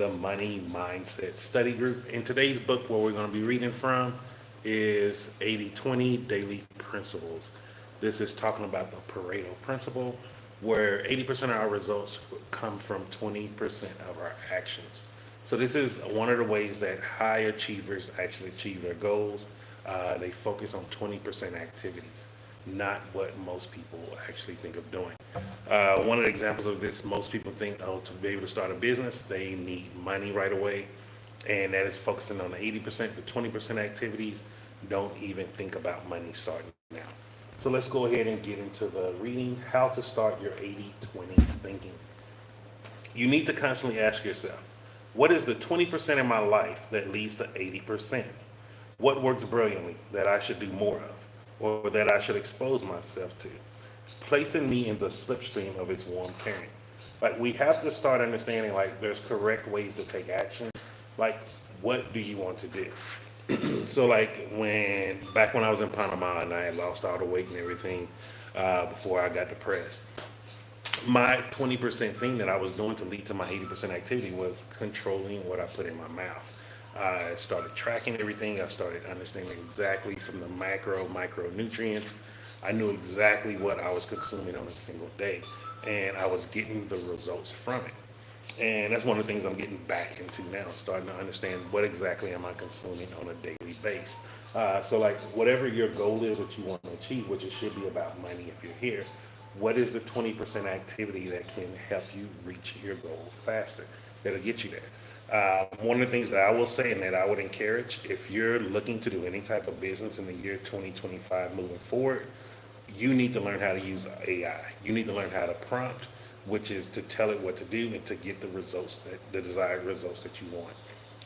the Money Mindset Study Group. In today's book, what we're going to be reading from is 80/20 Daily Principles. This is talking about the Pareto Principle, where 80% of our results come from 20% of our actions. So this is one of the ways that high achievers actually achieve their goals. They focus on 20% activities, not what most people actually think of doing. One of the examples of this, most people think, oh, to be able to start a business, they need money right away. And that is focusing on the 80%, the 20% activities. Don't even think about money starting now. So let's go ahead and get into the reading. How to start your 80/20 thinking. You need to constantly ask yourself, what is the 20% in my life that leads to 80%? What works brilliantly that I should do more of, or that I should expose myself to, placing me in the slipstream of its warm current? Like, we have to start understanding, like, there's correct ways to take action. Like, what do you want to do? So, like, back when I was in Panama and I had lost all the weight and everything, before I got depressed, my 20% thing that I was doing to lead to my 80% activity was controlling what I put in my mouth. I started tracking everything. I started understanding exactly from the micronutrients. I knew exactly what I was consuming on a single day, and I was getting the results from it. And that's one of the things I'm getting back into now, starting to understand what exactly am I consuming on a daily basis. So, like, whatever your goal is that you want to achieve, which it should be about money if you're here, what is the 20% activity that can help you reach your goal faster, that'll get you there? One of the things that I will say and that I would encourage, if you're looking to do any type of business in the year 2025 moving forward, you need to learn how to use AI. You need to learn how to prompt, which is to tell it what to do and to get the results, the desired results that you want.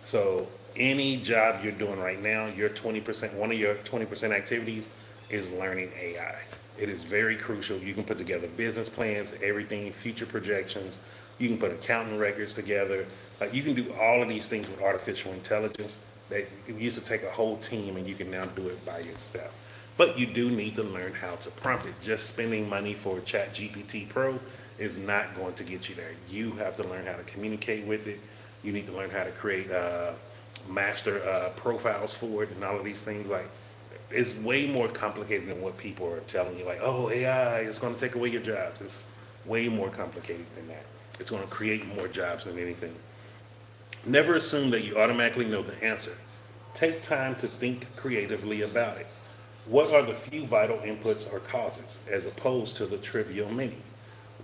So any job you're doing right now, your 20%, one of your 20% activities is learning AI. It is very crucial. You can put together business plans, everything, future projections. You can put accounting records together. Like, you can do all of these things with artificial intelligence that used to take a whole team, and you can now do it by yourself. But you do need to learn how to prompt it. Just spending money for Chat GPT Pro is not going to get you there. You have to learn how to communicate with it. You need to learn how to create master profiles for it and all of these things. Like, it's way more complicated than what people are telling you. Like, oh, AI is going to take away your jobs. It's way more complicated than that. It's going to create more jobs than anything. Never assume that you automatically know the answer. Take time to think creatively about it. What are the few vital inputs or causes as opposed to the trivial many?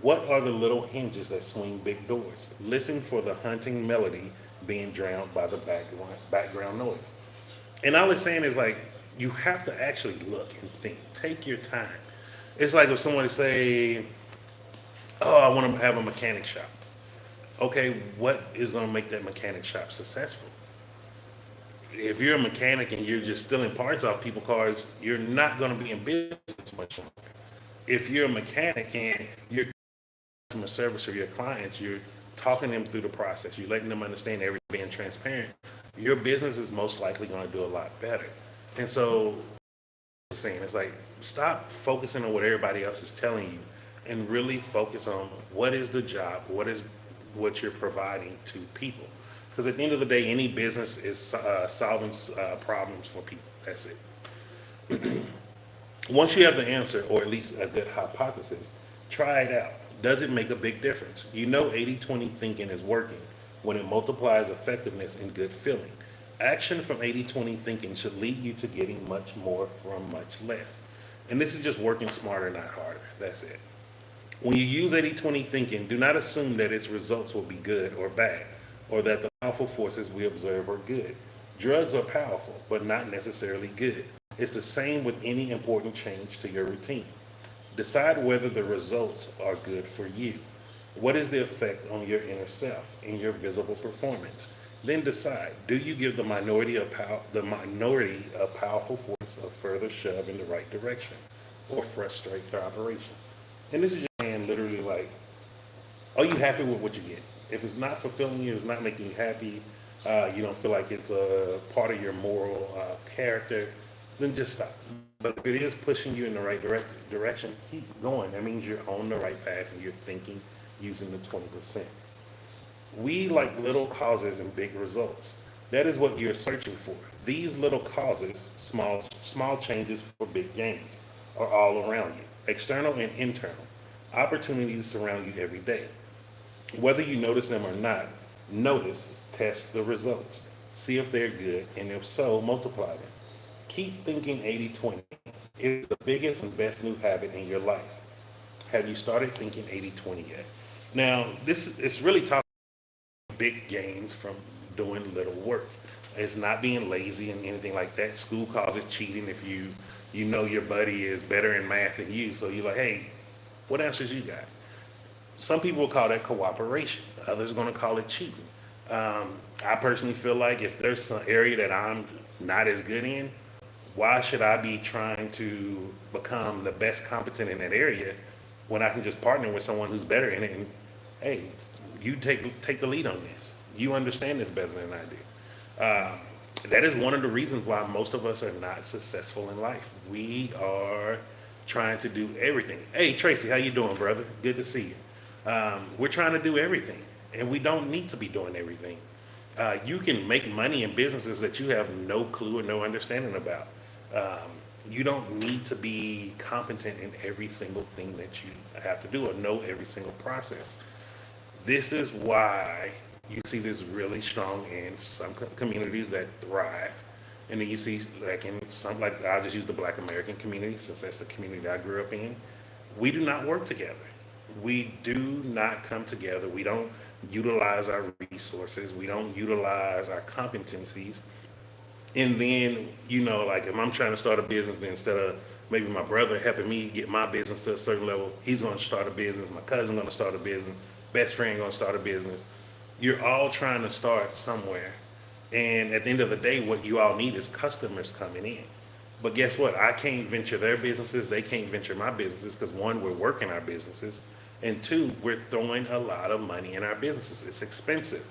What are the little hinges that swing big doors? Listen for the haunting melody being drowned by the background noise. And all it's saying is, like, you have to actually look and think. Take your time. It's like if someone say, "Oh, I want to have a mechanic shop." Okay, what is going to make that mechanic shop successful? If you're a mechanic and you're just stealing parts off people's cars, you're not going to be in business much longer. If you're a mechanic and you're customer service of your clients, you're talking them through the process, you're letting them understand everything, being transparent, your business is most likely going to do a lot better. And so, saying it's like, stop focusing on what everybody else is telling you and really focus on what is the job, what you're providing to people. Because at the end of the day, any business is solving problems for people. That's it. Once you have the answer, or at least a good hypothesis, try it out. Does it make a big difference? You know, 80/20 thinking is working when it multiplies effectiveness and good feeling. Action from 80/20 thinking should lead you to getting much more from much less. And this is just working smarter, not harder. That's it. When you use 80/20 thinking, do not assume that its results will be good or bad, or that the powerful forces we observe are good. Drugs are powerful, but not necessarily good. It's the same with any important change to your routine. Decide whether the results are good for you. What is the effect on your inner self and your visible performance? Then decide: do you give the minority a powerful force a further shove in the right direction, or frustrate their operation? And this is just saying, literally, like, are you happy with what you get? If it's not fulfilling you, it's not making you happy, you don't feel like it's a part of your moral character, then just stop. But if it is pushing you in the right direction, keep going. That means you're on the right path and you're thinking using the 20%. We like little causes and big results. That is what you're searching for. These little causes, small changes for big gains, are all around you, external and internal. Opportunities surround you every day. Whether you notice them or not, notice, test the results, see if they're good, and if so, multiply them. Keep thinking 80/20. It's the biggest and best new habit in your life. Have you started thinking 80/20 yet? Now, this it's really talking big gains from doing little work. It's not being lazy and anything like that. School calls it cheating if you know your buddy is better in math than you, so you're like, hey, what answers you got? Some people will call that cooperation. Others are going to call it cheating. I personally feel like if there's some area that I'm not as good in, why should I be trying to become the best competent in that area when I can just partner with someone who's better in it? And hey, you take the lead on this. You understand this better than I do. That is one of the reasons why most of us are not successful in life. We are trying to do everything. Hey Tracy, how you doing, brother? Good to see you. We're trying to do everything, and we don't need to be doing everything. You can make money in businesses that you have no clue or no understanding about. Um, you don't need to be competent in every single thing that you have to do or know every single process. This is why you see this really strong in some communities that thrive. And then you see, like in some, like I'll just use the Black American community since that's the community I grew up in. We do not work together. We do not come together. We don't utilize our resources. We don't utilize our competencies. And then, like if I'm trying to start a business, instead of maybe my brother helping me get my business to a certain level, he's going to start a business. My cousin going to start a business. Best friend going to start a business. You're all trying to start somewhere. And at the end of the day, what you all need is customers coming in. But guess what? I can't venture their businesses. They can't venture my businesses because one, we're working our businesses. And two, we're throwing a lot of money in our businesses. It's expensive.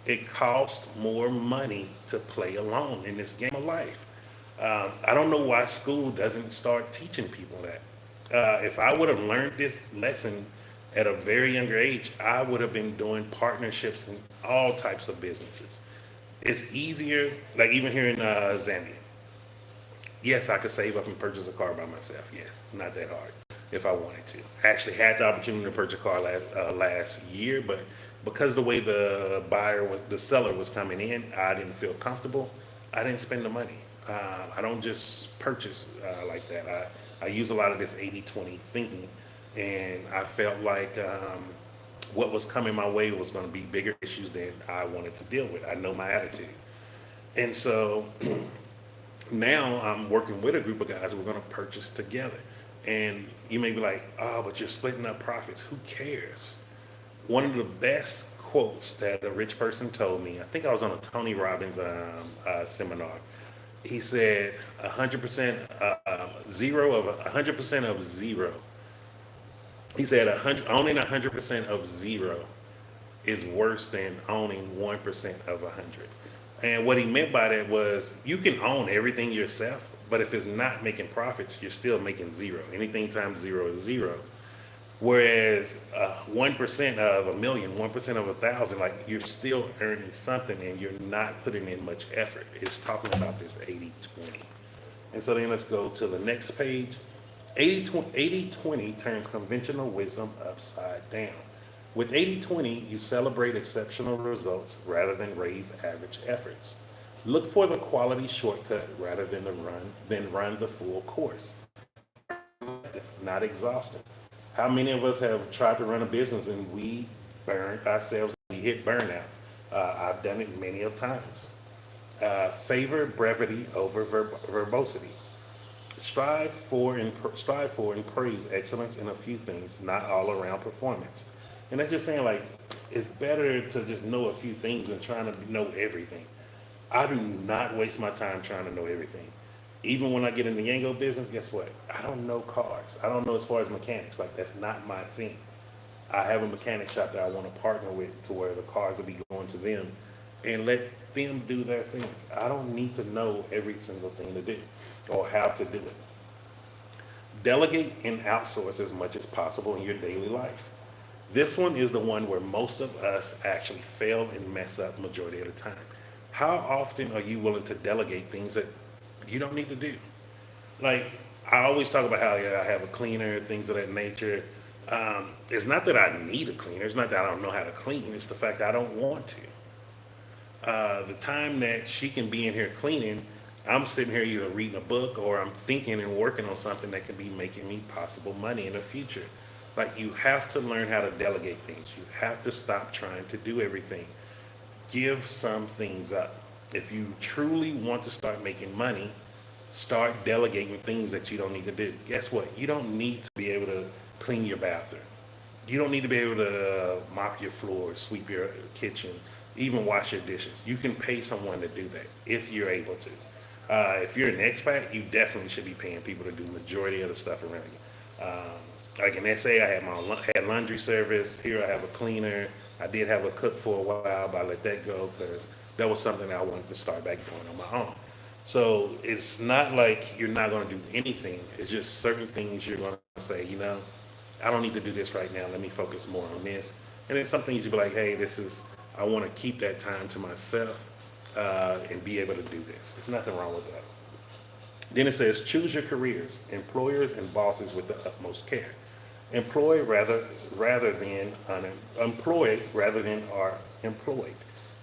It costs more money to play along in this game of life. I don't know why school doesn't start teaching people that. If I would have learned this lesson at a very younger age, I would have been doing partnerships in all types of businesses. It's easier, like even here in Zambia. Yes, I could save up and purchase a car by myself. Yes, it's not that hard if I wanted to. I actually had the opportunity to purchase a car last year, but because the way the seller was coming in, I didn't feel comfortable. I didn't spend the money. I don't just purchase like that. I use a lot of this 80/20 thinking, and I felt like what was coming my way was going to be bigger issues than I wanted to deal with. I know my attitude. And so now I'm working with a group of guys. We're going to purchase together. And you may be like, oh, but you're splitting up profits. Who cares? One of the best quotes that a rich person told me, I think I was on a Tony Robbins seminar. He said, 100%, zero of 100% of zero. He said, owning 100% of zero is worse than owning 1% of 100. And what he meant by that was you can own everything yourself, but if it's not making profits, you're still making zero. Anything times zero is zero. Whereas 1% of a million, 1% of 1,000, like you're still earning something and you're not putting in much effort. It's talking about this 80/20. And so then let's go to the next page. 80/20 turns conventional wisdom upside down. With 80/20, you celebrate exceptional results rather than raise average efforts. Look for the quality shortcut rather than run the full course. Not exhausting. How many of us have tried to run a business and we burned ourselves? We hit burnout. I've done it many of times. Favor brevity over verbosity. Strive for and praise excellence in a few things, not all around performance. And that's just saying like it's better to just know a few things than trying to know everything. I do not waste my time trying to know everything. Even when I get in the Yango business, guess what? I don't know cars. I don't know as far as mechanics. Like that's not my thing. I have a mechanic shop that I want to partner with to where the cars will be going to them and let them do their thing. I don't need to know every single thing to do or how to do it. Delegate and outsource as much as possible in your daily life. This one is the one where most of us actually fail and mess up majority of the time. How often are you willing to delegate things that you don't need to do? Like, I always talk about how, yeah, I have a cleaner, things of that nature. It's not that I need a cleaner. It's not that I don't know how to clean. It's the fact I don't want to. The time that she can be in here cleaning, I'm sitting here either reading a book or I'm thinking and working on something that can be making me possible money in the future. Like, you have to learn how to delegate things. You have to stop trying to do everything. Give some things up. If you truly want to start making money, start delegating things that you don't need to do. Guess what? You don't need to be able to clean your bathroom. You don't need to be able to mop your floors, sweep your kitchen, even wash your dishes. You can pay someone to do that if you're able to. If you're an expat, you definitely should be paying people to do majority of the stuff around you. Like in SA, I had had laundry service. Here I have a cleaner. I did have a cook for a while, but I let that go because that was something that I wanted to start back doing on my own. So it's not like you're not going to do anything. It's just certain things you're going to say, I don't need to do this right now. Let me focus more on this. And then some things you'll be like, hey, I want to keep that time to myself and be able to do this. There's nothing wrong with that. Then it says, choose your careers, employers and bosses with the utmost care. Employ rather than unemployed rather than are employed.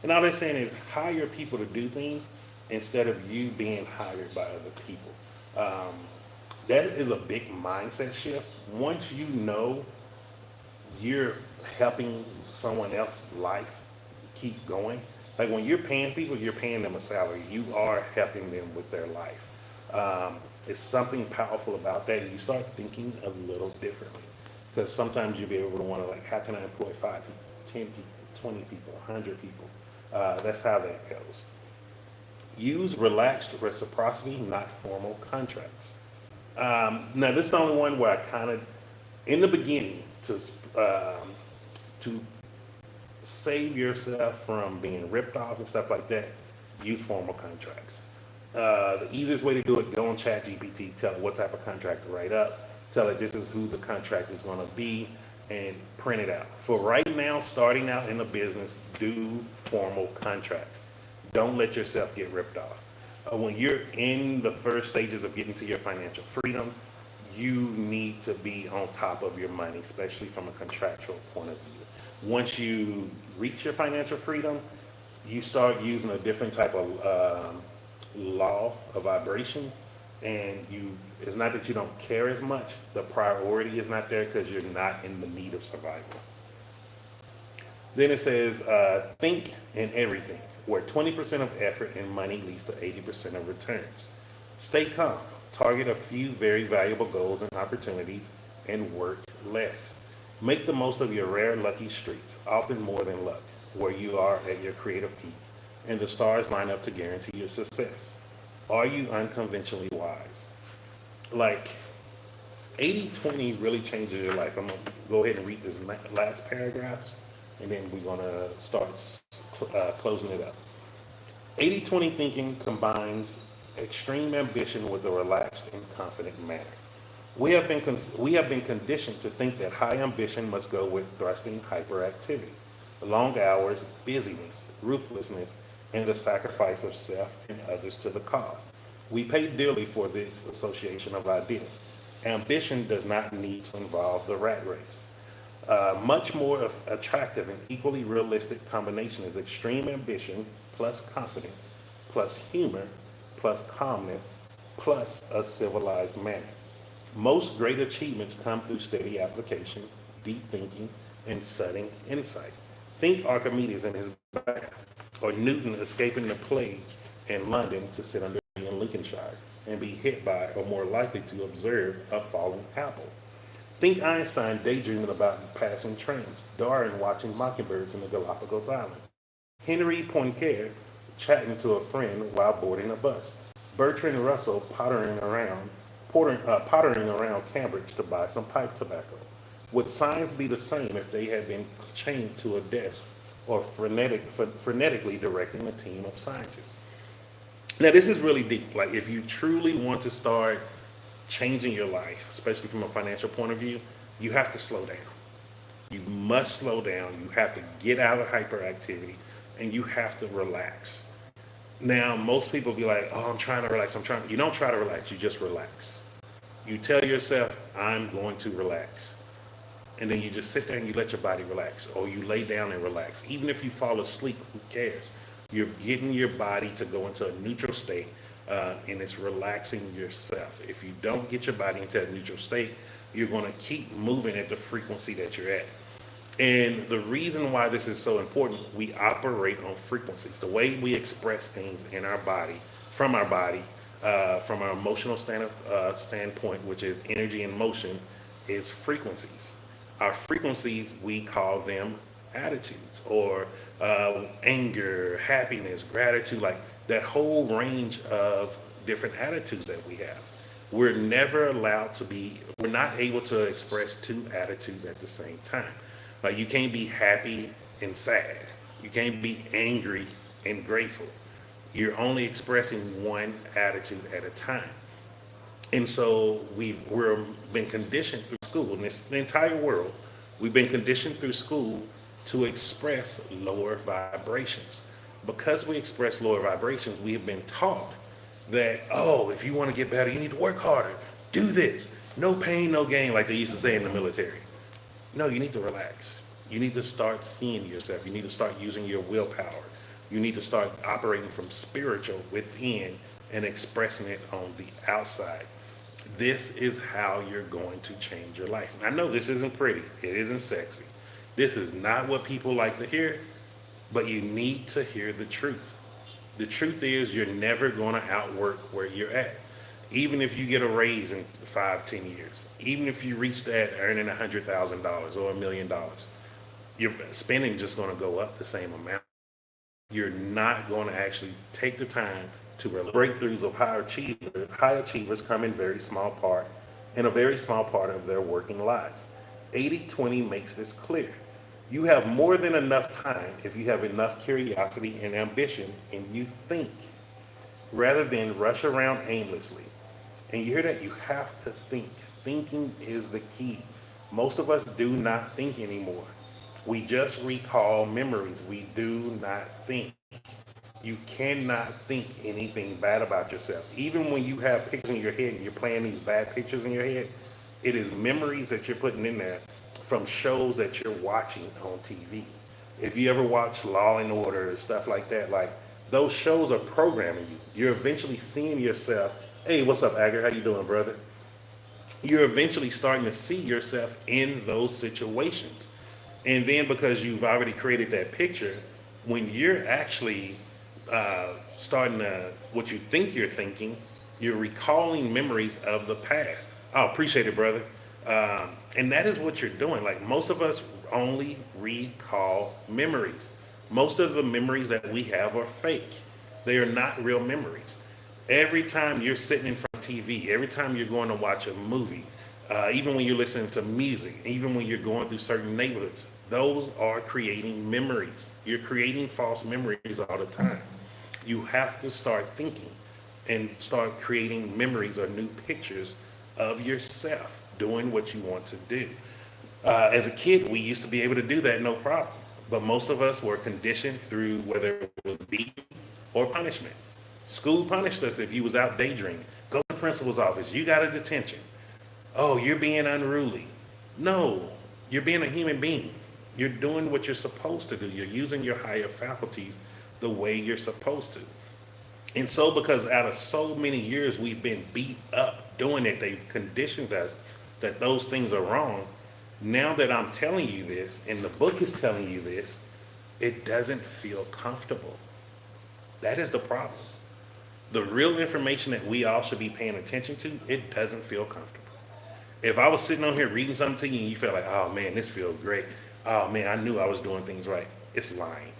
And all they're saying is hire people to do things instead of you being hired by other people. That is a big mindset shift. Once you know you're helping someone else's life keep going, like when you're paying people, you're paying them a salary. You are helping them with their life. It's something powerful about that. And you start thinking a little differently. Because sometimes you'll be able to want to, like, how can I employ 5 people, 10 people, 20 people, 100 people? That's how that goes. Use relaxed reciprocity, not formal contracts. Now, this is the only one where I kind of, in the beginning, to save yourself from being ripped off and stuff like that, use formal contracts. The easiest way to do it, go on ChatGPT, tell it what type of contract to write up, tell it this is who the contract is going to be, and print it out. For right now, starting out in the business, do formal contracts. Don't let yourself get ripped off. When you're in the first stages of getting to your financial freedom, you need to be on top of your money, especially from a contractual point of view. Once you reach your financial freedom, you start using a different type of law of vibration, and it's not that you don't care as much. The priority is not there because you're not in the need of survival. Then it says, think in everything, where 20% of effort and money leads to 80% of returns. Stay calm. Target a few very valuable goals and opportunities and work less. Make the most of your rare lucky streaks, often more than luck, where you are at your creative peak, and the stars line up to guarantee your success. Are you unconventionally wise? Like, 80/20 really changes your life. I'm going to go ahead and read this last paragraph, and then we're going to start closing it up. 80/20 thinking combines extreme ambition with a relaxed and confident manner. We have been conditioned to think that high ambition must go with thrusting hyperactivity, long hours, busyness, ruthlessness, and the sacrifice of self and others to the cause. We pay dearly for this association of ideas. Ambition does not need to involve the rat race. Much more attractive and equally realistic combination is extreme ambition plus confidence plus humor plus calmness plus a civilized manner. Most great achievements come through steady application, deep thinking, and sudden insight. Think Archimedes in his bath, or Newton escaping the plague in London to sit under a tree in Lincolnshire and be hit by, or more likely to observe, a falling apple. Think Einstein daydreaming about passing trains, Darwin watching mockingbirds in the Galapagos Islands, Henry Poincare chatting to a friend while boarding a bus, Bertrand Russell pottering around Cambridge to buy some pipe tobacco. Would science be the same if they had been chained to a desk or frenetically directing a team of scientists? Now, this is really deep. Like, if you truly want to start changing your life, especially from a financial point of view, you have to slow down. You must slow down. You have to get out of hyperactivity and you have to relax. Now, most people be like, oh, I'm trying to relax. I'm trying. You don't try to relax. You just relax. You tell yourself, I'm going to relax. And then you just sit there and you let your body relax, or you lay down and relax. Even if you fall asleep, who cares? You're getting your body to go into a neutral state, and it's relaxing yourself. If you don't get your body into a neutral state, you're going to keep moving at the frequency that you're at. And the reason why this is so important, we operate on frequencies. The way we express things in our body, from our emotional standpoint, which is energy and motion, is frequencies. Our frequencies, we call them attitudes, or anger, happiness, gratitude, like that whole range of different attitudes that we have. We're not able to express two attitudes at the same time. Like you can't be happy and sad. You can't be angry and grateful. You're only expressing one attitude at a time. And so we're been conditioned through school, and this the entire world, we've been conditioned through school to express lower vibrations. Because we express lower vibrations, we have been taught that, oh, if you want to get better, you need to work harder. Do this. No pain, no gain, like they used to say in the military. No, you need to relax. You need to start seeing yourself. You need to start using your willpower. You need to start operating from spiritual within and expressing it on the outside. This is how you're going to change your life. And I know this isn't pretty. It isn't sexy. This is not what people like to hear, but you need to hear the truth. The truth is you're never going to outwork where you're at. Even if you get a raise in 5, 10 years, even if you reach that earning $100,000 or $1 million, your spending just going to go up the same amount. You're not going to actually take the time to breakthroughs of high achievers. High achievers come in a very small part of their working lives. 80/20 makes this clear. You have more than enough time if you have enough curiosity and ambition and you think rather than rush around aimlessly. And you hear that? You have to think. Thinking is the key. Most of us do not think anymore. We just recall memories. We do not think. You cannot think anything bad about yourself. Even when you have pictures in your head and you're playing these bad pictures in your head, it is memories that you're putting in there from shows that you're watching on TV. If you ever watch Law and Order and stuff like that, like those shows are programming you. You're eventually seeing yourself. Hey, what's up, Agar? How you doing, brother? You're eventually starting to see yourself in those situations. And then because you've already created that picture, when you're actually starting to, what you think you're thinking, you're recalling memories of the past. Oh, appreciate it, brother. And that is what you're doing. Like most of us only recall memories. Most of the memories that we have are fake. They are not real memories. Every time you're sitting in front of TV, every time you're going to watch a movie, even when you're listening to music, even when you're going through certain neighborhoods, those are creating memories. You're creating false memories all the time. You have to start thinking and start creating memories or new pictures of yourself doing what you want to do. As a kid, we used to be able to do that no problem. But most of us were conditioned through whether it was beating or punishment. School punished us if you was out daydreaming. Go to the principal's office. You got a detention. Oh, you're being unruly. No, you're being a human being. You're doing what you're supposed to do. You're using your higher faculties the way you're supposed to. And so, because out of so many years we've been beat up doing it, they've conditioned us that those things are wrong. Now that I'm telling you this, and the book is telling you this, it doesn't feel comfortable. That is the problem. The real information that we all should be paying attention to, it doesn't feel comfortable. If I was sitting on here reading something to you and you felt like, oh man, this feels great. Oh man, I knew I was doing things right. It's lying.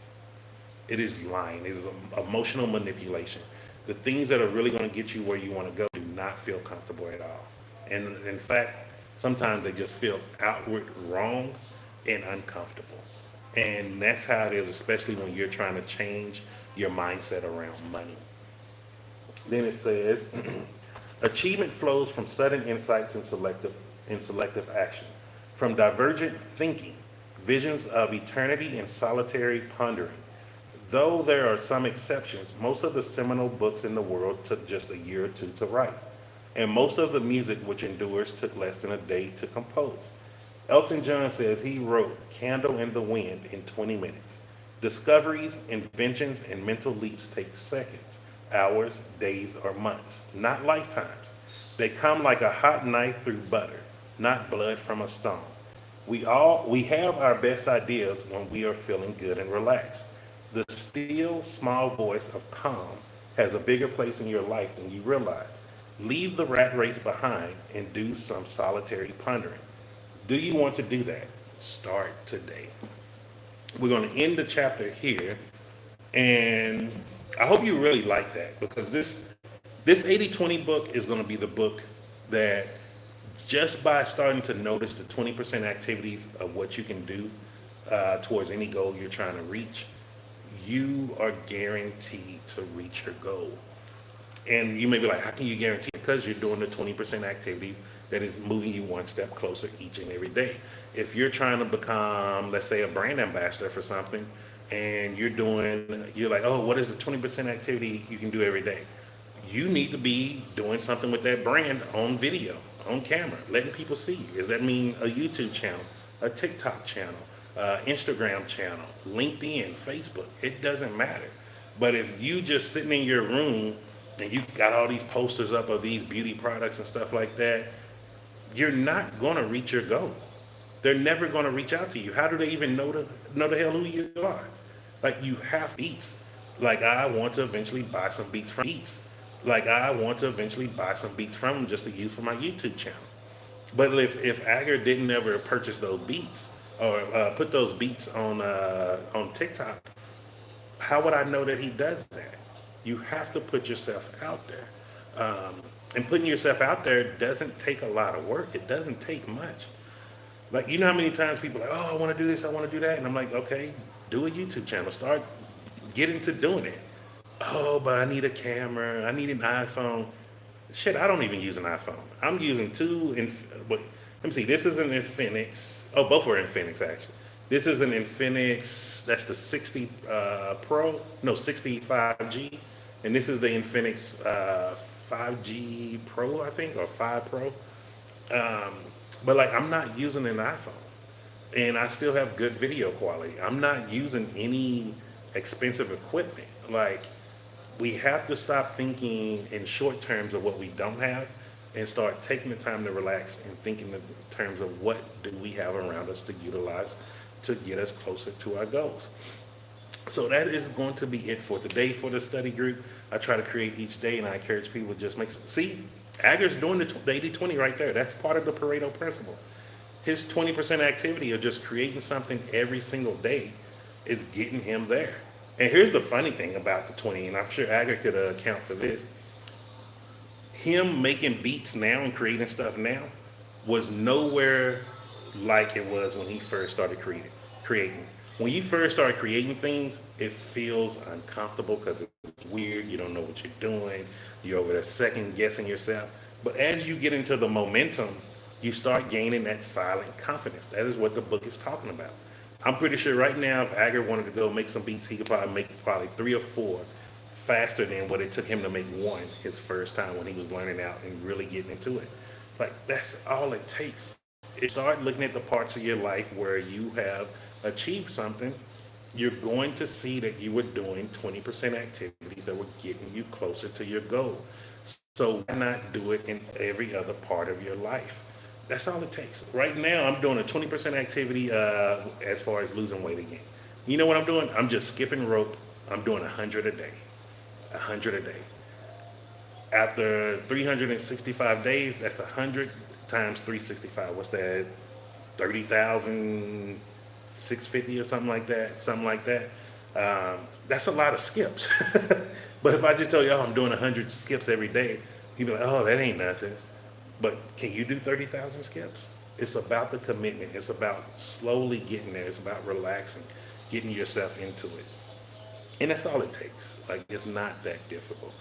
It is lying. It is emotional manipulation. The things that are really going to get you where you want to go do not feel comfortable at all. And in fact, sometimes they just feel outward wrong and uncomfortable. And that's how it is, especially when you're trying to change your mindset around money. Then it says, achievement flows from sudden insights and selective action, from divergent thinking visions of eternity and solitary pondering. Though there are some exceptions, most of the seminal books in the world took just a year or two to write, and most of the music which endures took less than a day to compose. Elton John says he wrote Candle in the Wind in 20 minutes. Discoveries, inventions, and mental leaps take seconds, hours, days, or months, not lifetimes. They come like a hot knife through butter, not blood from a stone. We have our best ideas when we are feeling good and relaxed. The still small voice of calm has a bigger place in your life than you realize. Leave the rat race behind and do some solitary pondering. Do you want to do that? Start today. We're going to end the chapter here, and I hope you really like that, because this 80/20 book is going to be the book that, just by starting to notice the 20% activities of what you can do towards any goal you're trying to reach, you are guaranteed to reach your goal. And you may be like, how can you guarantee it? Because you're doing the 20% activities that is moving you one step closer each and every day. If you're trying to become, let's say, a brand ambassador for something, and you're like, oh, what is the 20% activity you can do every day? You need to be doing something with that brand on video, on camera, letting people see you. Does that mean a YouTube channel, a TikTok channel, Instagram channel, LinkedIn, Facebook? It doesn't matter. But if you just sitting in your room and you got all these posters up of these beauty products and stuff like that, you're not going to reach your goal. They're never going to reach out to you. How do they even know the hell who you are? Like, you have beats. Like, I want to eventually buy some beats from Beats. Like, I want to eventually buy some beats from them just to use for my YouTube channel. But if Agar didn't ever purchase those beats or put those beats on TikTok, how would I know that he does that? You have to put yourself out there. And putting yourself out there doesn't take a lot of work. It doesn't take much. Like, you know how many times people are like, oh, I want to do this, I want to do that. And I'm like, okay, do a YouTube channel. Start getting to doing it. Oh, but I need a camera. I need an iPhone. Shit, I don't even use an iPhone. I'm using let me see. This is an Infinix. Oh, both are Infinix, actually. This is an Infinix, that's the 60 Pro, no, 65G. And this is the Infinix 5G Pro, I think, or 5 Pro. But like, I'm not using an iPhone, and I still have good video quality. I'm not using any expensive equipment. Like, we have to stop thinking in short terms of what we don't have and start taking the time to relax and thinking in terms of what do we have around us to utilize to get us closer to our goals. So that is going to be it for today for the study group. I try to create each day, and I encourage people to just see, Agar's doing the 80/20 right there. That's part of the Pareto principle. His 20% activity of just creating something every single day is getting him there. And here's the funny thing about the 20, and I'm sure Agar could account for this. Him making beats now and creating stuff now was nowhere like it was when he first started creating. When you first start creating things, it feels uncomfortable because it's weird. You don't know what you're doing. You're over there second guessing yourself. But as you get into the momentum, you start gaining that silent confidence. That is what the book is talking about. I'm pretty sure right now, if Agar wanted to go make some beats, he could probably make 3 or 4 faster than what it took him to make one his first time when he was learning out and really getting into it. Like, that's all it takes. Start looking at the parts of your life where you have achieved something. You're going to see that you were doing 20% activities that were getting you closer to your goal. So why not do it in every other part of your life? That's all it takes. Right now, I'm doing a 20% activity as far as losing weight again. You know what I'm doing? I'm just skipping rope. I'm doing 100 a day. 100 a day. After 365 days, that's 100 times 365. What's that? 30,650 or something like that. That's a lot of skips. But if I just tell you, oh, I'm doing 100 skips every day, you'd be like, oh, that ain't nothing. But can you do 30,000 skips? It's about the commitment. It's about slowly getting there. It's about relaxing, getting yourself into it. And that's all it takes. Like, it's not that difficult.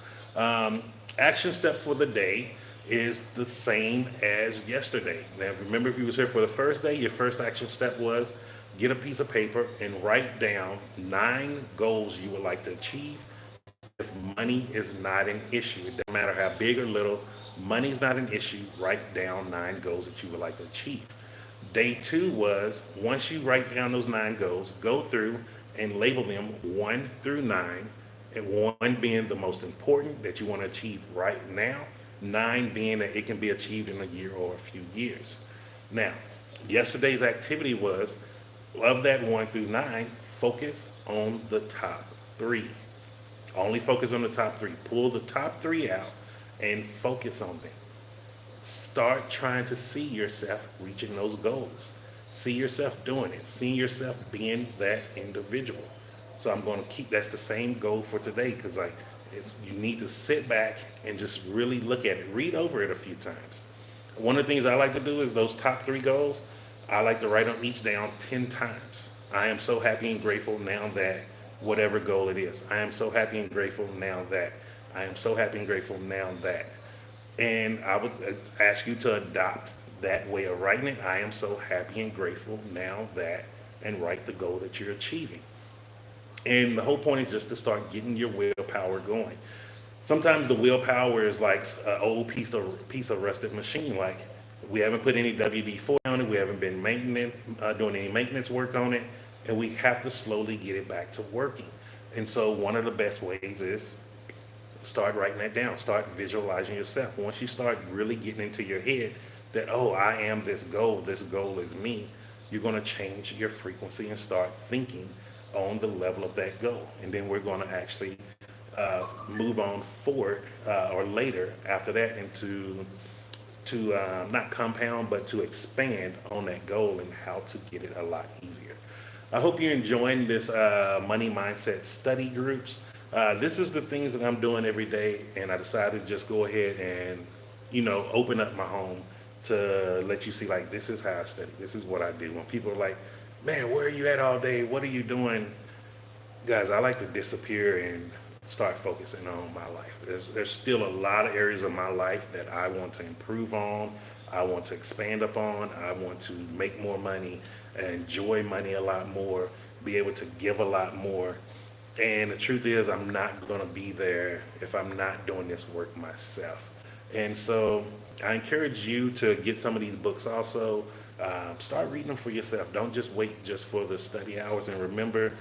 Action step for the day is the same as yesterday. Now, remember, if you was here for the first day, your first action step was get a piece of paper and write down 9 goals you would like to achieve. If money is not an issue, it doesn't matter how big or little, money's not an issue. Write down 9 goals that you would like to achieve. Day two was, once you write down those 9 goals, go through and label them 1 through 9, and 1 being the most important that you want to achieve right now, 9 being that it can be achieved in a year or a few years. Now, yesterday's activity was, of that 1 through 9, focus on the top 3. Only focus on the top 3. Pull the top 3 out and focus on them. Start trying to see yourself reaching those goals. See yourself doing it. See yourself being that individual. So I'm going to keep, that's the same goal for today, because you need to sit back and just really look at it. Read over it a few times. One of the things I like to do is those top 3 goals, I like to write them each down 10 times. I am so happy and grateful now that, whatever goal it is. I am so happy and grateful now that. I am so happy and grateful now that. And I would ask you to adopt that way of writing it. I am so happy and grateful now that, and write the goal that you're achieving. And the whole point is just to start getting your willpower going. Sometimes the willpower is like an old piece of rusted machine. Like, we haven't put any WD-40 on it. We haven't been doing any maintenance work on it, and we have to slowly get it back to working. And so one of the best ways is start writing that down. Start visualizing yourself. Once you start really getting into your head that, oh, I am this goal is me, you're going to change your frequency and start thinking on the level of that goal. And then we're going to actually move on forward or later after that into not compound, but to expand on that goal and how to get it a lot easier. I hope you're enjoying this money mindset study groups. This is the things that I'm doing every day, and I decided to just go ahead and, open up my home to let you see, like, this is how I study. This is what I do. When people are like, man, where are you at all day? What are you doing? Guys, I like to disappear and start focusing on my life. There's still a lot of areas of my life that I want to improve on. I want to expand upon. I want to make more money, enjoy money a lot more, be able to give a lot more. And the truth is, I'm not going to be there if I'm not doing this work myself. And so I encourage you to get some of these books also. Start reading them for yourself. Don't just wait just for the study hours. And remember,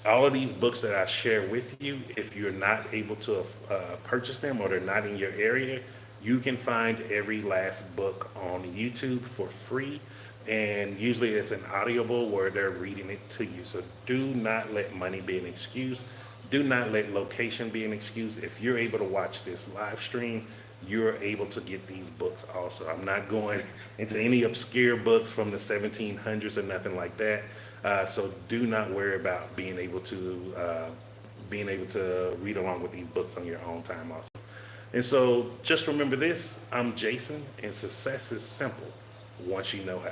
all of these books that I share with you, if you're not able to purchase them or they're not in your area, you can find every last book on YouTube for free. And usually it's an audible where they're reading it to you. So do not let money be an excuse. Do not let location be an excuse. If you're able to watch this live stream, you're able to get these books also. I'm not going into any obscure books from the 1700s or nothing like that. So do not worry about being able to read along with these books on your own time also. And so just remember this, I'm Jason, and success is simple once you know how.